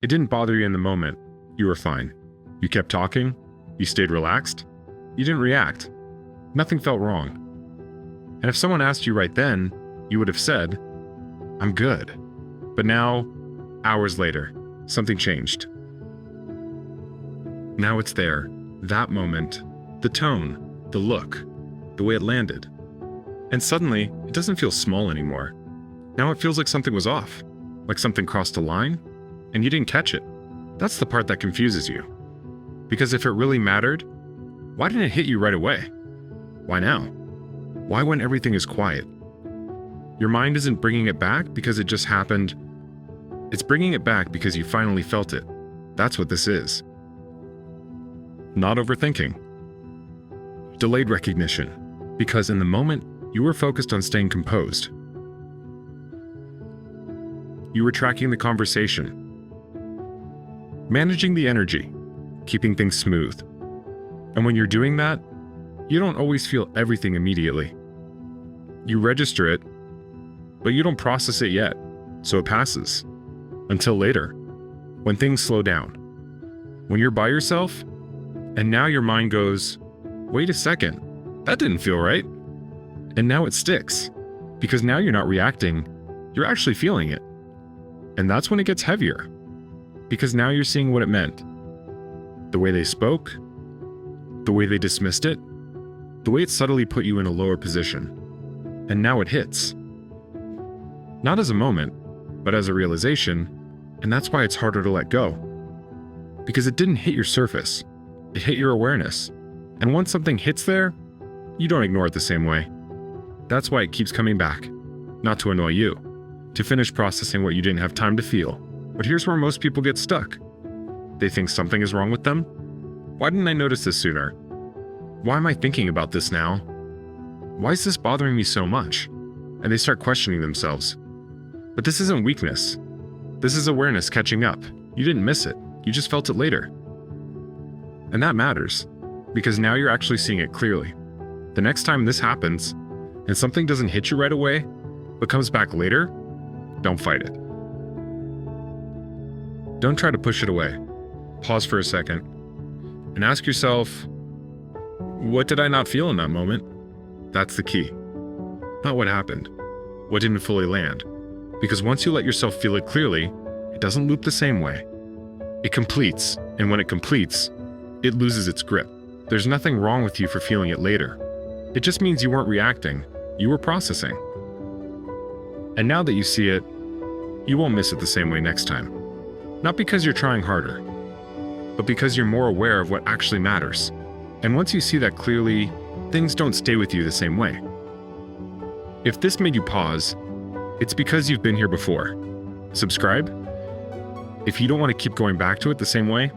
It didn't bother you in the moment. You were fine. You kept talking. You stayed relaxed. You didn't react. Nothing felt wrong. And if someone asked you right then, you would have said, "I'm good." But now, hours later, something changed. Now it's there, that moment, the tone, the look, the way it landed. And suddenly, it doesn't feel small anymore. Now it feels like something was off, like something crossed a line, and you didn't catch it. That's the part that confuses you. Because if it really mattered, why didn't it hit you right away? Why now? Why when everything is quiet? Your mind isn't bringing it back because it just happened. It's bringing it back because you finally felt it. That's what this is. Not overthinking. Delayed recognition, because in the moment, you were focused on staying composed. You were tracking the conversation, managing the energy, keeping things smooth. And when you're doing that, you don't always feel everything immediately. You register it, but you don't process it yet, so it passes. Until later, when things slow down. When you're by yourself, and now your mind goes, "Wait a second, that didn't feel right." And now it sticks, because now you're not reacting, you're actually feeling it. And that's when it gets heavier, because now you're seeing what it meant. The way they spoke, the way they dismissed it, the way it subtly put you in a lower position. And now it hits. Not as a moment, but as a realization, and that's why it's harder to let go. Because it didn't hit your surface, it hit your awareness. And once something hits there, you don't ignore it the same way. That's why it keeps coming back. Not to annoy you, to finish processing what you didn't have time to feel. But here's where most people get stuck. They think something is wrong with them. Why didn't I notice this sooner? Why am I thinking about this now? Why is this bothering me so much? And they start questioning themselves. But this isn't weakness. This is awareness catching up. You didn't miss it. You just felt it later. And that matters, because now you're actually seeing it clearly. The next time this happens, and something doesn't hit you right away, but comes back later, don't fight it. Don't try to push it away. Pause for a second, and ask yourself, what did I not feel in that moment? That's the key. Not what happened, what didn't fully land. Because once you let yourself feel it clearly, it doesn't loop the same way. It completes, and when it completes, it loses its grip. There's nothing wrong with you for feeling it later. It just means you weren't reacting, you were processing. And now that you see it, you won't miss it the same way next time. Not because you're trying harder, but because you're more aware of what actually matters. And once you see that clearly, things don't stay with you the same way. If this made you pause, it's because you've been here before. Subscribe if you don't want to keep going back to it the same way.